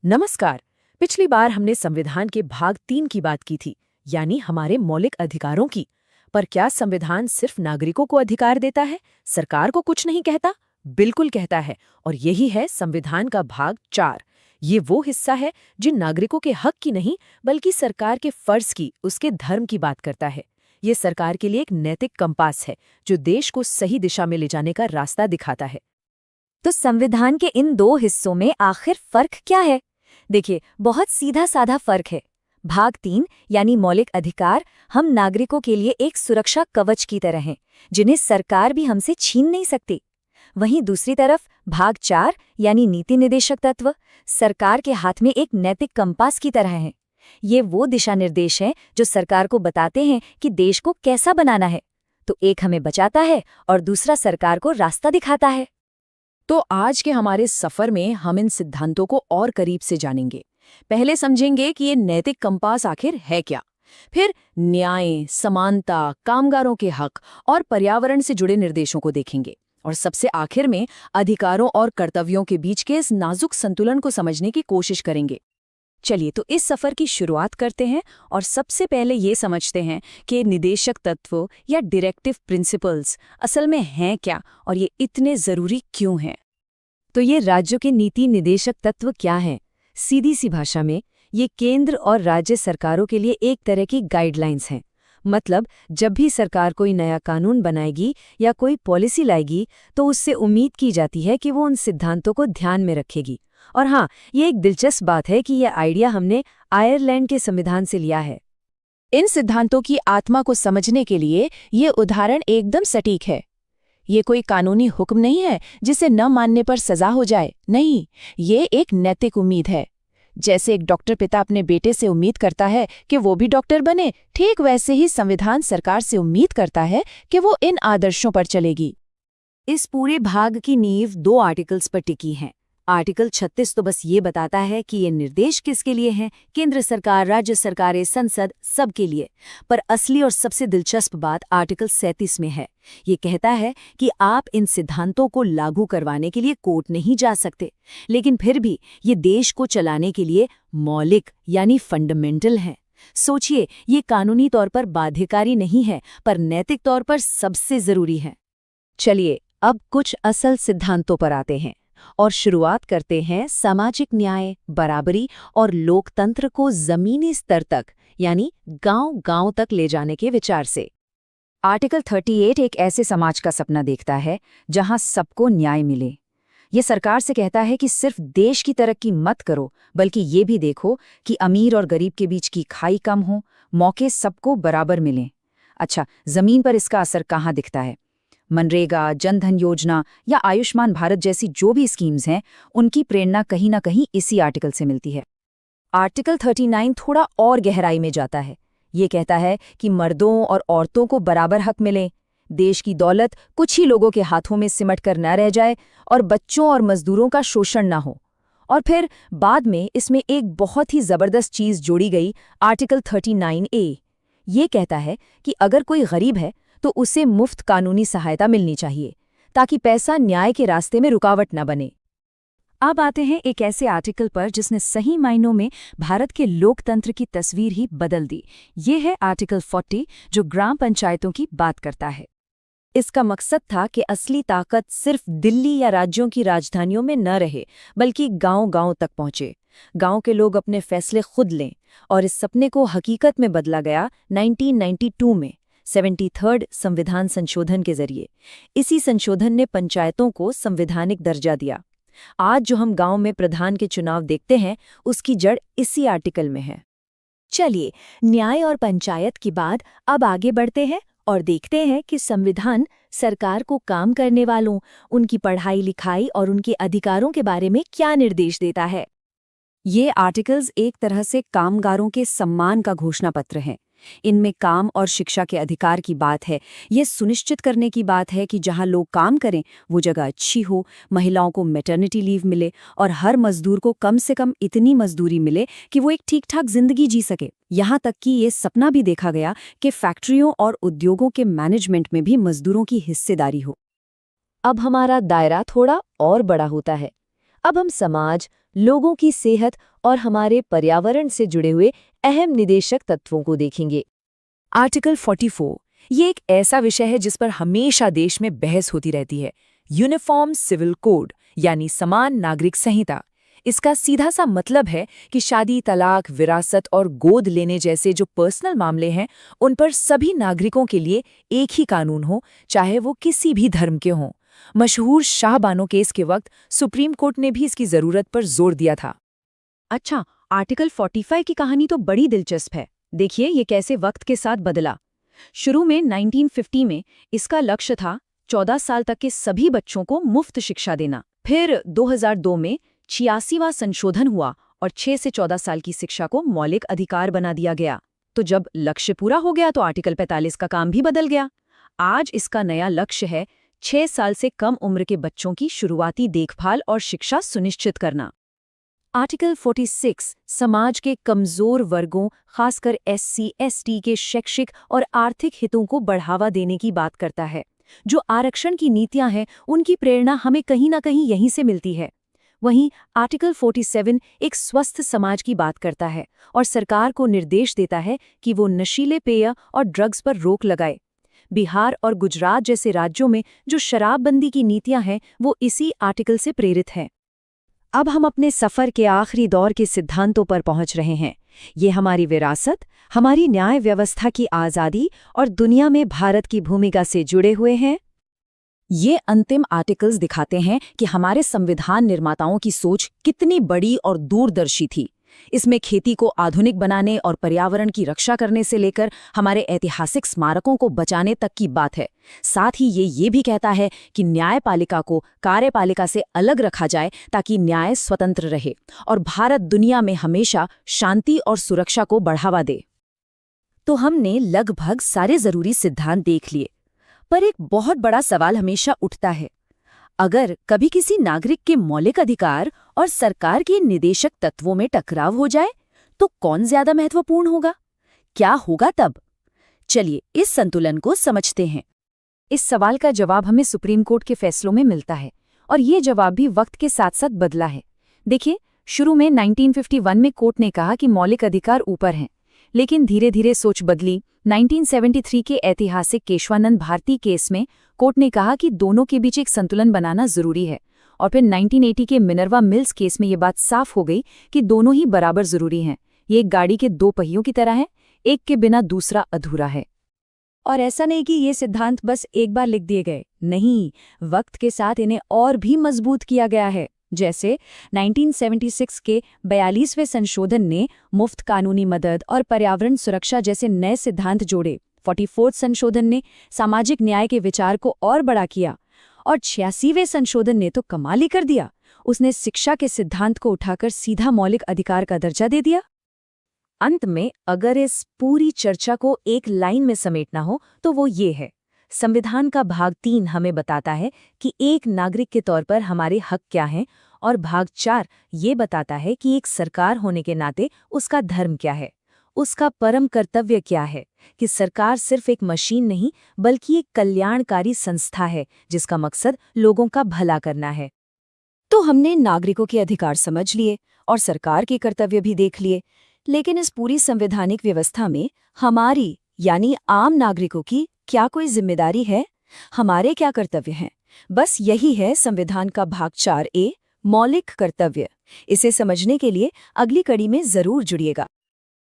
नमस्कार। पिछली बार हमने संविधान के भाग 3 की बात की थी, यानी हमारे मौलिक अधिकारों की। पर क्या संविधान सिर्फ नागरिकों को अधिकार देता है, सरकार को कुछ नहीं कहता? बिल्कुल कहता है, और यही है संविधान का भाग 4। ये वो हिस्सा है जिन नागरिकों के हक की नहीं, बल्कि सरकार के फर्ज की, उसके धर्म की बात करता है। ये सरकार के लिए एक नैतिक कंपास है, जो देश को सही दिशा में ले जाने का रास्ता दिखाता है। तो संविधान के इन दो हिस्सों में आखिर फर्क क्या है? देखिए, बहुत सीधा साधा फर्क है। भाग 3 यानी मौलिक अधिकार हम नागरिकों के लिए एक सुरक्षा कवच की तरह हैं, जिन्हें सरकार भी हमसे छीन नहीं सकती। वहीं दूसरी तरफ भाग 4 यानी नीति निदेशक तत्व सरकार के हाथ में एक नैतिक कंपास की तरह हैं। ये वो दिशा निर्देश हैं जो सरकार को बताते हैं कि देश को कैसा बनाना है। तो एक हमें बचाता है और दूसरा सरकार को रास्ता दिखाता है। तो आज के हमारे सफर में हम इन सिद्धांतों को और करीब से जानेंगे। पहले समझेंगे कि ये नैतिक कंपास आखिर है क्या। फिर न्याय, समानता, कामगारों के हक और पर्यावरण से जुड़े निर्देशों को देखेंगे। और सबसे आखिर में अधिकारों और कर्तव्यों के बीच के इस नाजुक संतुलन को समझने की कोशिश करेंगे। चलिए, तो इस सफर की शुरुआत करते हैं और सबसे पहले ये समझते हैं कि निदेशक तत्व या डायरेक्टिव प्रिंसिपल्स असल में हैं क्या और ये इतने जरूरी क्यों हैं। तो ये राज्यों के नीति निदेशक तत्व क्या हैं? सीधी सी भाषा में ये केंद्र और राज्य सरकारों के लिए एक तरह की गाइडलाइंस हैं। मतलब जब भी सरकार कोई नया कानून बनाएगी या कोई पॉलिसी लाएगी तो उससे उम्मीद की जाती है कि वो उन सिद्धांतों को ध्यान में रखेगी। और हाँ, ये एक दिलचस्प बात है कि यह आइडिया हमने आयरलैंड के संविधान से लिया है। इन सिद्धांतों की आत्मा को समझने के लिए ये उदाहरण एकदम सटीक है। ये कोई कानूनी हुक्म नहीं है जिसे न मानने पर सजा हो जाए। नहीं, ये एक नैतिक उम्मीद है। जैसे एक डॉक्टर पिता अपने बेटे से उम्मीद करता है कि वो भी डॉक्टर बने, ठीक वैसे ही संविधान सरकार से उम्मीद करता है कि वो इन आदर्शों पर चलेगी। इस पूरे भाग की नींव 2 आर्टिकल्स पर टिकी है। आर्टिकल 36 तो बस ये बताता है कि ये निर्देश किसके लिए हैं, केंद्र सरकार, राज्य सरकारें, संसद, सबके लिए। पर असली और सबसे दिलचस्प बात आर्टिकल 37 में है। ये कहता है कि आप इन सिद्धांतों को लागू करवाने के लिए कोर्ट नहीं जा सकते, लेकिन फिर भी ये देश को चलाने के लिए मौलिक यानी फंडामेंटल है। सोचिए, ये कानूनी तौर पर बाध्यकारी नहीं है, पर नैतिक तौर पर सबसे जरूरी है। चलिए, अब कुछ असल सिद्धांतों पर आते हैं और शुरुआत करते हैं सामाजिक न्याय, बराबरी और लोकतंत्र को जमीनी स्तर तक यानी गांव-गांव तक ले जाने के विचार से। आर्टिकल 38 एक ऐसे समाज का सपना देखता है जहां सबको न्याय मिले। ये सरकार से कहता है कि सिर्फ देश की तरक्की मत करो, बल्कि ये भी देखो कि अमीर और गरीब के बीच की खाई कम हो, मौके सबको बराबर मिलें। अच्छा, जमीन पर इसका असर कहाँ दिखता है? मनरेगा, जनधन योजना या आयुष्मान भारत जैसी जो भी स्कीम्स हैं, उनकी प्रेरणा कहीं ना कहीं इसी आर्टिकल से मिलती है। आर्टिकल 39 थोड़ा और गहराई में जाता है। ये कहता है कि मर्दों और औरतों को बराबर हक मिले, देश की दौलत कुछ ही लोगों के हाथों में सिमट कर न रह जाए और बच्चों और मजदूरों का शोषण न हो। और फिर बाद में इसमें एक बहुत ही जबरदस्त चीज जोड़ी गई, आर्टिकल 39A। ये कहता है कि अगर कोई गरीब है तो उसे मुफ्त कानूनी सहायता मिलनी चाहिए, ताकि पैसा न्याय के रास्ते में रुकावट न बने। अब आते हैं एक ऐसे आर्टिकल पर जिसने सही मायनों में भारत के लोकतंत्र की तस्वीर ही बदल दी। ये है आर्टिकल 40, जो ग्राम पंचायतों की बात करता है। इसका मकसद था कि असली ताकत सिर्फ दिल्ली या राज्यों की राजधानियों में न रहे, बल्कि गांव-गांव तक पहुंचे। गांव के लोग अपने फैसले खुद लें, और इस सपने को हकीकत में बदला गया 1992 में 73rd संविधान संशोधन के जरिए। इसी संशोधन ने पंचायतों को संवैधानिक दर्जा दिया। आज जो हम गांव में प्रधान के चुनाव देखते हैं, उसकी जड़ इसी आर्टिकल में है। चलिए, न्याय और पंचायत की बात अब आगे बढ़ते हैं और देखते हैं कि संविधान सरकार को काम करने वालों, उनकी पढ़ाई लिखाई और उनके अधिकारों के बारे में क्या निर्देश देता है। ये आर्टिकल्स एक तरह से कामगारों के सम्मान का घोषणा पत्र हैं। इनमें काम और शिक्षा के अधिकार की बात है। ये सुनिश्चित करने की बात है कि जहां लोग काम करें वो जगह अच्छी हो, महिलाओं को मैटरनिटी लीव मिले और हर मजदूर को कम से कम इतनी मजदूरी मिले कि वो एक ठीक-ठाक जिंदगी जी सके। यहाँ तक कि ये सपना भी देखा गया कि फैक्ट्रियों और उद्योगों के मैनेजमेंट में भी मजदूरों की हिस्सेदारी हो। अब हमारा दायरा थोड़ा और बड़ा होता है। अब हम समाज, लोगों की सेहत और हमारे पर्यावरण से जुड़े हुए अहम निदेशक तत्वों को देखेंगे। आर्टिकल 44 ये एक ऐसा विषय है जिस पर हमेशा देश में बहस होती रहती है। यूनिफॉर्म सिविल कोड यानी समान नागरिक संहिता। इसका सीधा सा मतलब है कि शादी, तलाक, विरासत और गोद लेने जैसे जो पर्सनल मामले हैं, उन पर सभी नागरिकों के लिए एक ही कानून हो, चाहे वो किसी भी धर्म के हों। मशहूर शाहबानो केस के वक्त सुप्रीम कोर्ट ने भी इसकी जरूरत पर जोर दिया था। अच्छा, आर्टिकल 45 की कहानी तो बड़ी दिलचस्प है। देखिए ये कैसे वक्त के साथ बदला। शुरू में 1950 में इसका लक्ष्य था 14 साल तक के सभी बच्चों को मुफ्त शिक्षा देना। फिर 2002 में 86वां संशोधन हुआ और 6 से 14 साल की शिक्षा को मौलिक अधिकार बना दिया गया। तो जब लक्ष्य पूरा हो गया तो आर्टिकल 45 का काम भी बदल गया। आज इसका नया लक्ष्य है 6 साल से कम उम्र के बच्चों की शुरुआती देखभाल और शिक्षा सुनिश्चित करना। आर्टिकल 46 समाज के कमजोर वर्गों, खासकर SC, ST के शैक्षिक और आर्थिक हितों को बढ़ावा देने की बात करता है। जो आरक्षण की नीतियां हैं, उनकी प्रेरणा हमें कहीं ना कहीं यहीं से मिलती है। वहीं आर्टिकल 47 एक स्वस्थ समाज की बात करता है और सरकार को निर्देश देता है कि वो नशीले पेय और ड्रग्स पर रोक लगाए। बिहार और गुजरात जैसे राज्यों में जो शराबबंदी की नीतियां हैं, वो इसी आर्टिकल से प्रेरित हैं। अब हम अपने सफर के आखिरी दौर के सिद्धांतों पर पहुंच रहे हैं। ये हमारी विरासत, हमारी न्याय व्यवस्था की आज़ादी और दुनिया में भारत की भूमिका से जुड़े हुए हैं। ये अंतिम आर्टिकल्स दिखाते हैं कि हमारे संविधान निर्माताओं की सोच कितनी बड़ी और दूरदर्शी थी। इसमें खेती को आधुनिक बनाने और पर्यावरण की रक्षा करने से लेकर हमारे ऐतिहासिक स्मारकों को बचाने तक की बात है। साथ ही ये भी कहता है कि न्यायपालिका को कार्यपालिका से अलग रखा जाए ताकि न्याय स्वतंत्र रहे और भारत दुनिया में हमेशा शांति और सुरक्षा को बढ़ावा दे। तो हमने लगभग सारे जरूरी सिद्धांत देख लिए, पर एक बहुत बड़ा सवाल हमेशा उठता है। अगर कभी किसी नागरिक के मौलिक अधिकार और सरकार के निदेशक तत्वों में टकराव हो जाए, तो कौन ज्यादा महत्वपूर्ण होगा? क्या होगा तब? चलिए इस संतुलन को समझते हैं। इस सवाल का जवाब हमें सुप्रीम कोर्ट के फैसलों में मिलता है और ये जवाब भी वक्त के साथ साथ बदला है। देखिए, शुरू में 1951 में कोर्ट ने कहा कि मौलिक अधिकार ऊपर हैं, लेकिन धीरे धीरे सोच बदली। 1973 के ऐतिहासिक केशवानंद भारती केस में कोर्ट ने कहा कि दोनों के बीच एक संतुलन बनाना जरूरी है, और फिर 1980 के मिनर्वा मिल्स केस में ये बात साफ हो गई कि दोनों ही बराबर जरूरी हैं। ये एक गाड़ी के दो पहियों की तरह है, एक के बिना दूसरा अधूरा है। और ऐसा नहीं कि ये सिद्धांत बस एक बार लिख दिए गए, नहीं, वक्त के साथ इन्हें और भी मजबूत किया गया है। जैसे 1976 के 42वें संशोधन ने मुफ्त कानूनी मदद और पर्यावरण सुरक्षा जैसे नए सिद्धांत जोड़े। 44वें संशोधन ने सामाजिक न्याय के विचार को और बड़ा किया, और 86वें संशोधन ने तो कमाल ही कर दिया। उसने शिक्षा के सिद्धांत को उठाकर सीधा मौलिक अधिकार का दर्जा दे दिया। अंत में अगर इस पूरी चर्चा को एक लाइन में समेटना हो तो वो ये है, संविधान का भाग 3 हमें बताता है कि एक नागरिक के तौर पर हमारे हक क्या हैं, और भाग 4 ये बताता है कि एक सरकार होने के नाते उसका धर्म क्या है, उसका परम कर्तव्य क्या है, कि सरकार सिर्फ एक मशीन नहीं बल्कि एक कल्याणकारी संस्था है जिसका मकसद लोगों का भला करना है। तो हमने नागरिकों के अधिकार समझ लिए और सरकार के कर्तव्य भी देख लिए, लेकिन इस पूरी संवैधानिक व्यवस्था में हमारी यानी आम नागरिकों की क्या कोई जिम्मेदारी है? हमारे क्या कर्तव्य हैं? बस यही है संविधान का भाग 4A, मौलिक कर्तव्य। इसे समझने के लिए अगली कड़ी में जरूर जुड़िएगा।